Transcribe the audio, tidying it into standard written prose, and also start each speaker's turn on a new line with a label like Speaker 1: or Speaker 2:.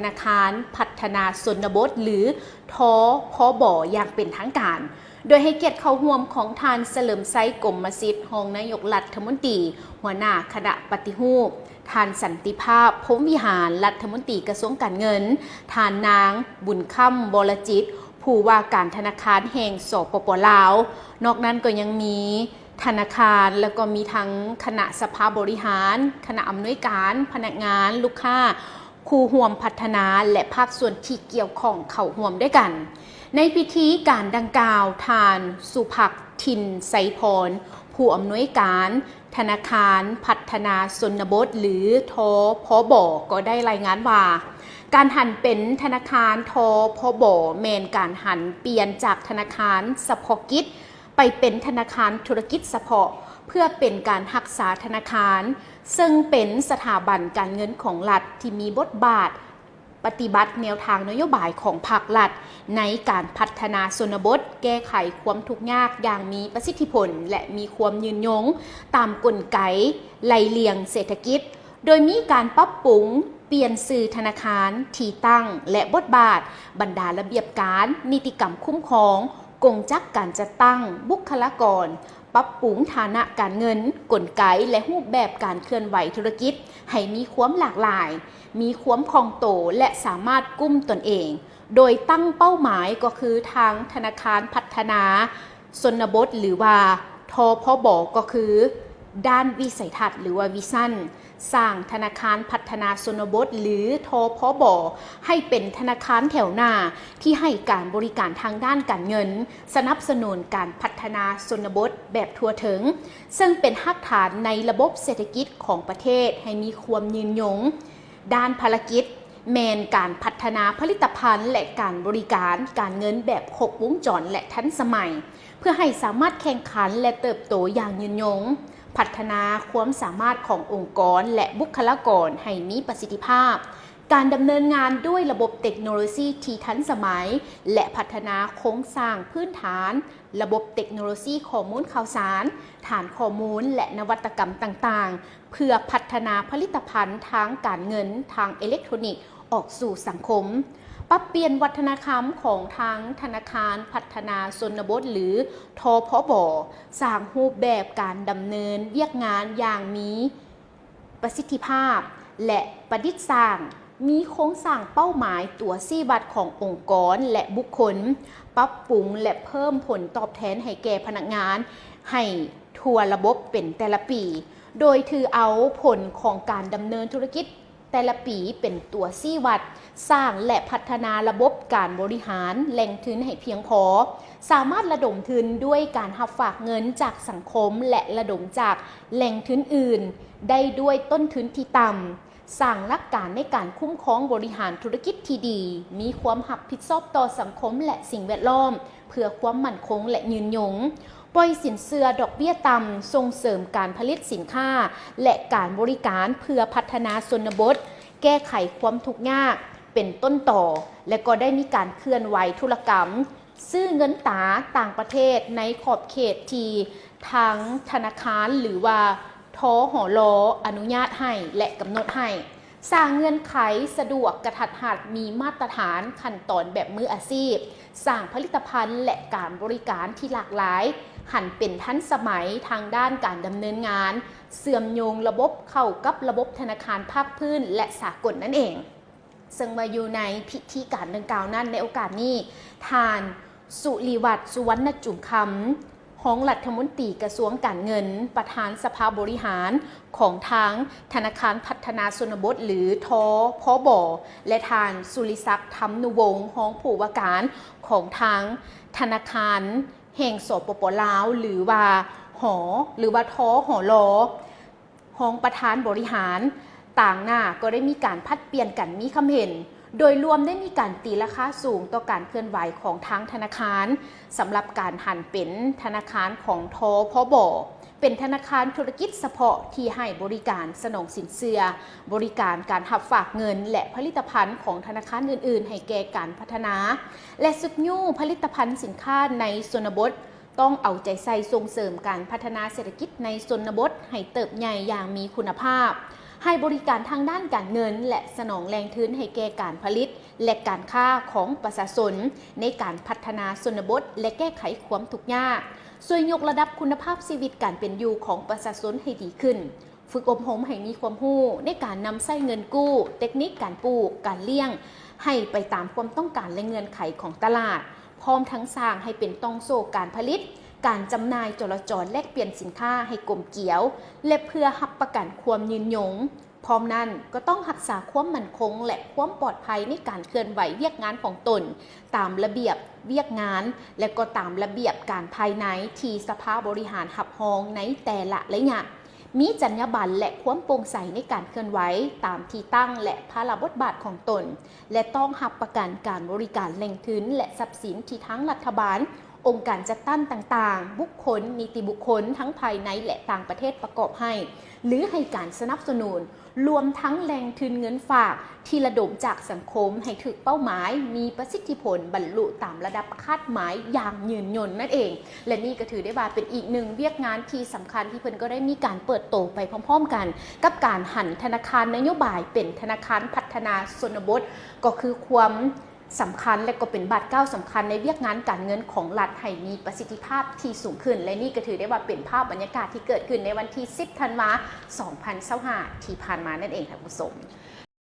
Speaker 1: นาคารพัฒนาชนบทหรือทพบอย่างเป็นทางการโดยให้เกียรติเข้าร่วมของทานเฉลิมไซกรมสิทธิ์รองนายกรัฐมนตรีหัวหน้าคณะปฏิรูปทานสันติภาพพรหมวิหารรัฐมนตรีกระทรวงการเงินทานนางบุญค่ำบรจิตผู้ว่าการธนาคารแห่งสปป.ลาวนอกนั้นก็ยังมีธนาคารแล้วก็มีทั้งคณะสภาบริหารคณะอำนวยการพนักงานลูกค้าครูร่วมพัฒนาและภาคส่วนที่เกี่ยวข้องเข้าร่วมด้วยกันในพิธีการดังกล่าวทานสุภักทินไสพรผู้อำนวยการธนาคารพัฒนาชนบทหรือทพบก็ได้รายงานว่าการหันเป็นธนาคารทพบแมนการหันเปลี่ยนจากธนาคารเฉพาะกิจไปเป็นธนาคารธุรกิจเฉพาะเพื่อเป็นการรักษาธนาคารซึ่งเป็นสถาบันการเงินของรัฐที่มีบทบาทปฏิบัติแนวทางนโยบายของภาครัฐในการพัฒนาชนบทแก้ไขความทุกข์ยากอย่างมีประสิทธิผลและมีความยืนยงตามกลไกไหลเลียงเศรษฐกิจโดยมีการปรับปรุงเปลี่ยนสื่อธนาคารที่ตั้งและบทบาทบรรดาระเบียบการนิติกรรมคุ้มครองกงจักการจัดตั้งบุคลากรปรับปรุงฐานะการเงินกลไกและรูปแบบการเคลื่อนไหวธุรกิจให้มีความหลากหลายมีความคล่องโตและสามารถกุ้มตนเองโดยตั้งเป้าหมายก็คือทางธนาคารพัฒนาชนบทหรือว่าทพบก็คือด้านวิสัยทัศน์หรือว่าวิชั่นสร้างธนาคารพัฒนาชนบทหรือทพบให้เป็นธนาคารแถวหน้าที่ให้การบริการทางด้านการเงินสนับสนุนการพัฒนาชนบทแบบทั่วถึงซึ่งเป็นรากฐานในระบบเศรษฐกิจของประเทศให้มีความยืนยงด้านภารกิจแมนการพัฒนาผลิตภัณฑ์และการบริการการเงินแบบครบวงจรและทันสมัยเพื่อให้สามารถแข่งขันและเติบโตอย่างยืนยงพัฒนาความสามารถขององค์กรและบุคลากรให้มีประสิทธิภาพการดำเนินงานด้วยระบบเทคโนโลยีที่ทันสมัยและพัฒนาโครงสร้างพื้นฐานระบบเทคโนโลยีข้อมูลข่าวสารฐานข้อมูลและนวัตกรรมต่างๆเพื่อพัฒนาผลิตภัณฑ์ทางการเงินทางอิเล็กทรอนิกส์ออกสู่สังคมปรับเปลี่ยนวัฒนธรรมของทางธนาคารพัฒนาชนบทหรือทพบสร้างรูปแบบการดำเนินเรียกงานอย่างมีประสิทธิภาพและประดิษฐ์สร้างมีโครงสร้างเป้าหมายตัวชี้วัดขององค์กรและบุคคลปรับปรุงและเพิ่มผลตอบแทนให้แก่พนักงานให้ทั่วระบบเป็นแต่ละปีโดยถือเอาผลของการดำเนินธุรกิจแต่ละปีเป็นตัวชี้วัดสร้างและพัฒนาระบบการบริหารแหล่งทุนให้เพียงพอสามารถระดมทุนด้วยการรับฝากเงินจากสังคมและระดมจากแหล่งทุนอื่นได้ด้วยต้นทุนที่ต่ำสร้างหลักการในการคุ้มครองบริหารธุรกิจที่ดีมีความรับผิดชอบต่อสังคมและสิ่งแวดล้อมเพื่อความมั่นคงและยืนยงปล่อยสินเชื่อดอกเบี้ยต่ำส่งเสริมการผลิตสินค้าและการบริการเพื่อพัฒนาชนบทแก้ไขความทุกข์ยากเป็นต้นต่อและก็ได้มีการเคลื่อนไหวธุรกรรมซื้อเงินตราต่างประเทศในขอบเขตที่ทางธนาคารหรือว่าทหล.อนุญาตให้และกำหนดให้สร้างเงื่อนไขสะดวกกระทัดรัดมีมาตรฐานขั้นตอนแบบมืออาชีพสร้างผลิตภัณฑ์และการบริการที่หลากหลายหันเป็นทันสมัยทางด้านการดำเนินงานเสื่อมโยงระบบเข้ากับระบบธนาคารภาคพื้นและสากลนั่นเองซึ่งมาอยู่ในพิธีการดังกล่าวนั้นในโอกาสนี้ทานสุริวัฒน์สุวรรณจุ่มคำของรัฐมนตรีกระทรวงการเงินประธานสภาบริหารของทางธนาคารพัฒนาชนบทหรือทพบและทานสุริศักดิ์ธรรมนุวงศ์รองผู้ว่าการของทางธนาคารแห่งสปป.ลาวหรือว่าทหล.รองประธานบริหารต่างหน้าก็ได้มีการพัดเปลี่ยนกันมีคำเห็นโดยรวมได้มีการตีราคาสูงต่อการเคลื่อนไหวของทางธนาคารสำหรับการหันเป็นธนาคารของทพบเป็นธนาคารธุรกิจเฉพาะที่ให้บริการสนองสินเชื่อบริการการรับฝากเงินและผลิตภัณฑ์ของธนาคารอื่นๆให้แก่การพัฒนาและสุดยู่ผลิตภัณฑ์สินค้าในชนบทต้องเอาใจใส่ส่งเสริมการพัฒนาเศรษฐกิจในชนบทให้เติบใหญ่อย่างมีคุณภาพ ให้บริการทางด้านการเงินและสนองแรงทุนให้แก่การผลิตและการค้าของประชาชนในการพัฒนาชนบทและแก้ไขความทุกข์ยากช่วยยกระดับคุณภาพชีวิตการเป็นอยู่ของประชาชนให้ดีขึ้นฝึกอบรมให้มีความรู้ในการนำใช้เงินกู้เทคนิคการปลูกการเลี้ยงให้ไปตามความต้องการและเงื่อนไขของตลาดพร้อมทั้งสร้างให้เป็นต้องโซ่การผลิตการจำหน่ายจราจรแลกเปลี่ยนสินค้าให้กลมเกลียวและเพื่อรับประกันความยืนยงพร้อมนั้นก็ต้องรักษาความมั่นคงและความปลอดภัยในการเคลื่อนไหวเวียกงานของตนตามระเบียบเวียกงานและก็ตามระเบียบการภายในที่สภาบริหารรับรองในแต่ละระยะมีจรรยาบรรณและความโปร่งใสในการเคลื่อนไหวตามที่ตั้งและภาระบทบาทของตนและต้องรับประกันการบริการแหล่งทุนและทรัพย์สินที่ทั้งรัฐบาลองค์การจัดตั้งต่างๆบุคคลนิติบุคคลทั้งภายในและต่างประเทศประกอบให้หรือให้การสนับสนุนรวมทั้งแหล่งทุนเงินฝากที่ระดมจากสังคมให้ถึงเป้าหมายมีประสิทธิผลบรรลุตามระดับคาดหมายอย่างยืนยนนั่นเองและนี่ก็ถือได้ว่าเป็นอีกหนึ่งเวียกงานที่สำคัญที่เพิ่นก็ได้มีการเปิดโตไปพร้อมๆกันกับการหันธนาคารนโยบายเป็นธนาคารพัฒนาชนบทก็คือความสำคัญและก็เป็นบาดเก้าสำคัญในเวียกงานการเงินของรัฐให้มีประสิทธิภาพที่สูงขึ้นและนี่ก็ถือได้ว่าเป็นภาพบรรยากาศที่เกิดขึ้นในวันที่10 ธันวาคม 2025ที่ผ่านมานั่นเองค่ะคุณผู้ชม